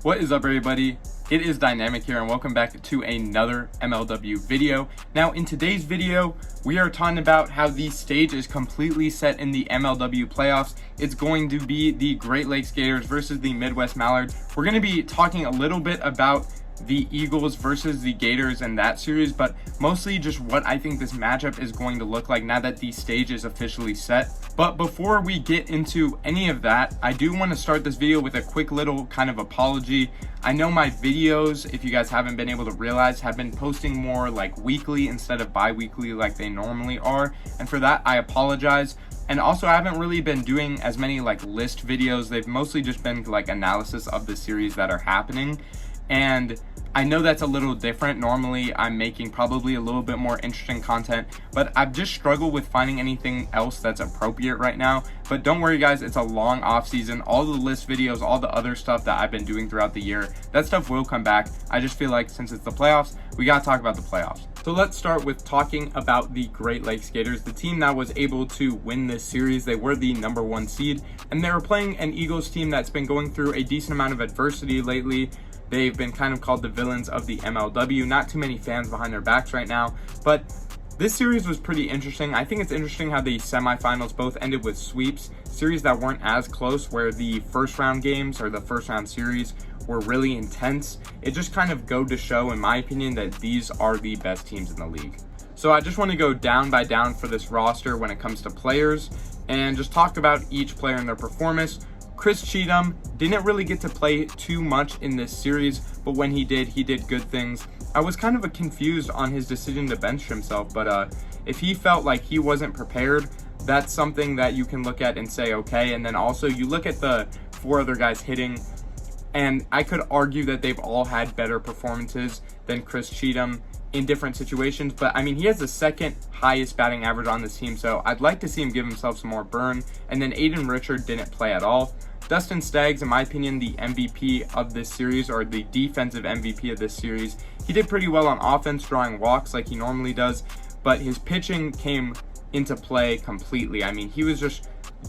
What is up, everybody? It is Dynamic here, and welcome back to another MLW video. Now, in today's video, we are talking about how the stage is completely set in the MLW playoffs. It's going to be the Great Lakes Gators versus the Midwest Mallards. We're going to be talking a little bit about the Eagles versus the Gators in that series, but mostly just what I think this matchup is going to look like now that the stage is officially set. But before we get into any of that, I do want to start this video with a quick little kind of apology. I know my videos, if you guys haven't been able to realize, have been posting more like weekly instead of bi-weekly like they normally are, and for that I apologize. And also, I haven't really been doing as many like list videos. They've mostly just been like analysis of the series that are happening, and I know that's a little different. Normally I'm making probably a little bit more interesting content, but I've just struggled with finding anything else that's appropriate right now. But don't worry guys, it's a long off season. All the list videos, all the other stuff that I've been doing throughout the year, that stuff will come back. I just feel like since it's the playoffs, we gotta talk about the playoffs. So let's start with talking about the Great Lakes Gators, the team that was able to win this series. They were the #1 seed, and they were playing an Eagles team that's been going through a decent amount of adversity lately. They've been kind of called the villains of the MLW. Not too many fans behind their backs right now, but this series was pretty interesting. I think it's interesting how the semifinals both ended with sweeps, series that weren't as close, where the first round games or the first round series were really intense. It just kind of go to show, in my opinion, that these are the best teams in the league. So I just want to go down by down for this roster when it comes to players and just talk about each player and their performance. Chris Cheatham didn't really get to play too much in this series, but when he did good things. I was kind of confused on his decision to bench himself, but if he felt like he wasn't prepared, that's something that you can look at and say, okay. And then also you look at the 4 other guys hitting, and I could argue that they've all had better performances than Chris Cheatham in different situations, but I mean, he has the second highest batting average on this team, so I'd like to see him give himself some more burn. And then Aiden Richard didn't play at all. Dustin Staggs, in my opinion, the MVP of this series, or the defensive MVP of this series. He did pretty well on offense, drawing walks like he normally does, but his pitching came into play completely. I mean, he was just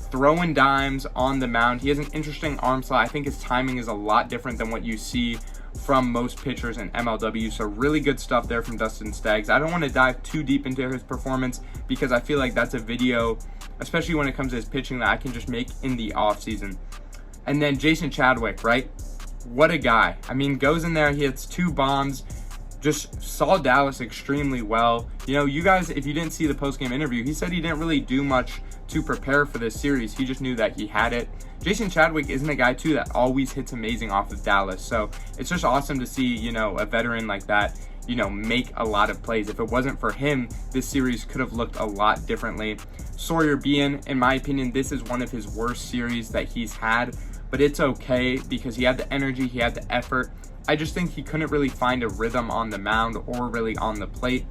throwing dimes on the mound. He has an interesting arm slot. I think his timing is a lot different than what you see from most pitchers in MLW, so really good stuff there from Dustin Staggs. I don't want to dive too deep into his performance because I feel like that's a video, especially when it comes to his pitching, that I can just make in the off season. And then Jason Chadwick, right? What a guy. I mean, goes in there, he hits 2 bombs, just saw Dallas extremely well. You know, you guys, if you didn't see the post-game interview, he said he didn't really do much to prepare for this series. He just knew that he had it. Jason Chadwick isn't a guy, too, that always hits amazing off of Dallas. So it's just awesome to see, you know, a veteran like that, you know, make a lot of plays. If it wasn't for him, this series could have looked a lot differently. Sawyer Bean, in my opinion, this is one of his worst series that he's had, but it's okay because he had the energy, he had the effort. I just think he couldn't really find a rhythm on the mound or really on the plate.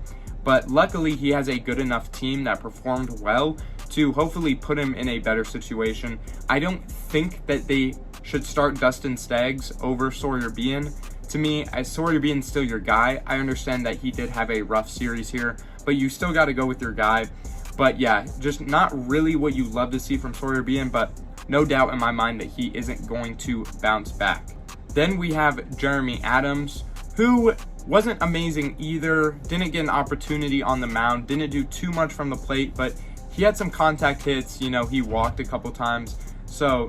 But luckily, he has a good enough team that performed well to hopefully put him in a better situation. I don't think that they should start Dustin Staggs over Sawyer Bean. To me, as Sawyer Bean's still your guy, I understand that he did have a rough series here, but you still got to go with your guy. But yeah, just not really what you love to see from Sawyer Bean, but no doubt in my mind that he isn't going to bounce back. Then we have Jeremy Adams, who wasn't amazing either, didn't get an opportunity on the mound, didn't do too much from the plate, but he had some contact hits, you know, he walked a couple times. So,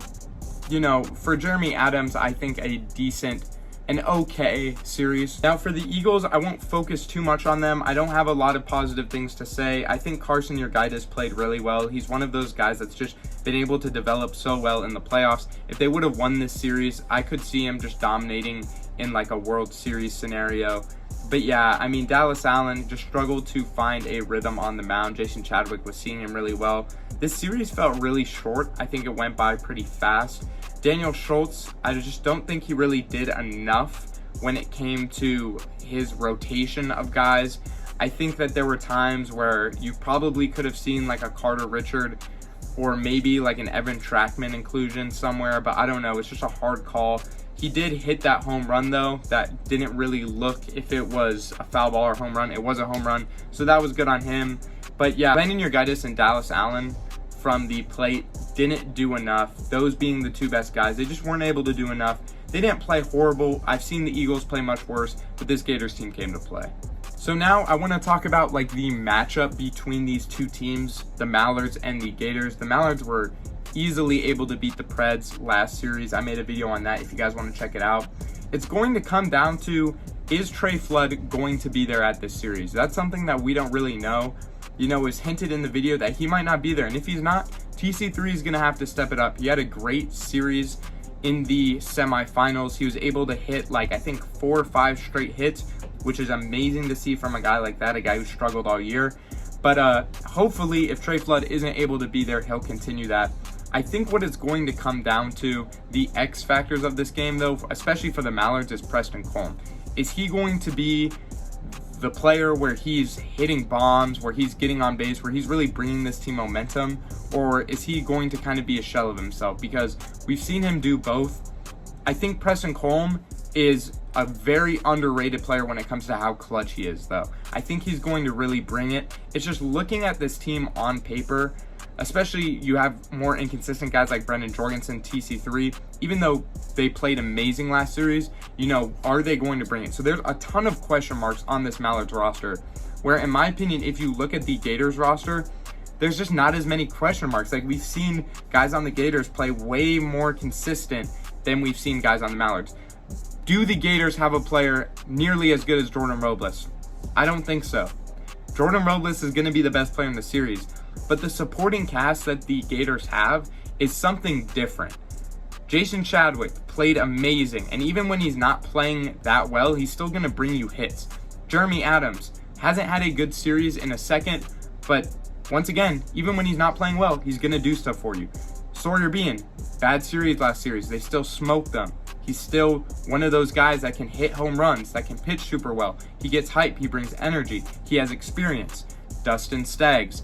you know, for Jeremy Adams, I think a decent, an okay series. Now for the Eagles, I won't focus too much on them. I don't have a lot of positive things to say. I think Carson Urgaitis played really well. He's one of those guys that's just been able to develop so well in the playoffs. If they would have won this series, I could see him just dominating in like a World Series scenario. But yeah, I mean, Dallas Allen just struggled to find a rhythm on the mound. Jason Chadwick was seeing him really well. This series felt really short. I think it went by pretty fast. Daniel Schultz, I just don't think he really did enough when it came to his rotation of guys. I think that there were times where you probably could have seen like a Carter Richard or maybe like an Evan Trackman inclusion somewhere, but I don't know. It's just a hard call. He did hit that home run, though. That didn't really look if it was a foul ball or home run. It was a home run, so that was good on him. But yeah, Landon Urgaitis and Dallas Allen from the plate didn't do enough. Those being the two best guys, they just weren't able to do enough They didn't play horrible. I've seen the Eagles play much worse, but this Gators team came to play. So now I want to talk about like the matchup between these two teams, the Mallards and the Gators. The Mallards were easily able to beat the Preds last series. I made a video on that if you guys want to check it out. It's going to come down to, is Trey Flood going to be there at this series? That's something that we don't really know. You know, it was hinted in the video that he might not be there. And if he's not, TC3 is going to have to step it up. He had a great series in the semifinals. He was able to hit like, I think 4 or 5 straight hits, which is amazing to see from a guy like that, a guy who struggled all year. But hopefully if Trey Flood isn't able to be there, he'll continue that. I think what it's going to come down to, the X factors of this game though, especially for the Mallards, is Preston Colm. Is he going to be the player where he's hitting bombs, where he's getting on base, where he's really bringing this team momentum? Or is he going to kind of be a shell of himself? Because we've seen him do both. I think Preston Colm is a very underrated player when it comes to how clutch he is though. I think he's going to really bring it. It's just looking at this team on paper, especially you have more inconsistent guys like Brendan Jorgensen, TC3, even though they played amazing last series, you know, are they going to bring it? So there's a ton of question marks on this Mallards roster, where in my opinion, if you look at the Gators roster, there's just not as many question marks. Like we've seen guys on the Gators play way more consistent than we've seen guys on the Mallards. Do the Gators have a player nearly as good as Jordan Robles? I don't think so. Jordan Robles is going to be the best player in the series, but the supporting cast that the Gators have is something different. Jason Chadwick played amazing, and even when he's not playing that well, he's still going to bring you hits. Jeremy Adams hasn't had a good series in a second, but once again, even when he's not playing well, he's going to do stuff for you. Sawyer Bean, bad series last series. They still smoked them. He's still one of those guys that can hit home runs, that can pitch super well. He gets hype. He brings energy. He has experience. Dustin Staggs.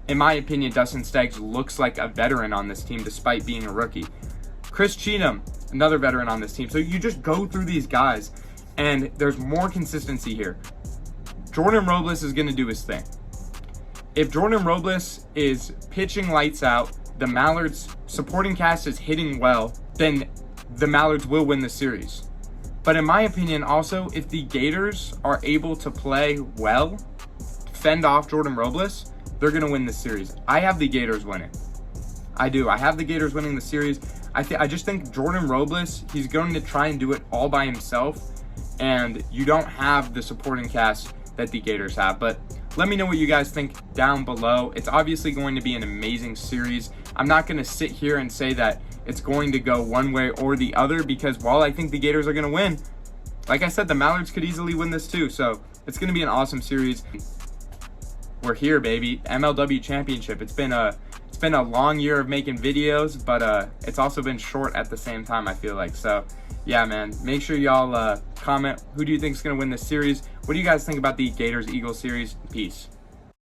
In my opinion, Dustin Staggs looks like a veteran on this team despite being a rookie. Chris Cheatham, another veteran on this team. So you just go through these guys, and there's more consistency here. Jordan Robles is going to do his thing. If Jordan Robles is pitching lights out, the Mallards supporting cast is hitting well, then the Mallards will win the series. But in my opinion also, if the Gators are able to play well, fend off Jordan Robles, they're going to win this series. I have the Gators winning. I do. I have the Gators winning the series. I just think Jordan Robles, he's going to try and do it all by himself, and you don't have the supporting cast that the Gators have. But let me know what you guys think down below. It's obviously going to be an amazing series. I'm not going to sit here and say that it's going to go one way or the other, because while I think the Gators are going to win, like I said, the Mallards could easily win this too. So it's going to be an awesome series. We're here, baby. MLW championship. It's been a long year of making videos, but it's also been short at the same time, I feel like. So yeah, man, make sure y'all comment, who do you think is going to win this series? What do you guys think about the Gators-Eagles series? Peace.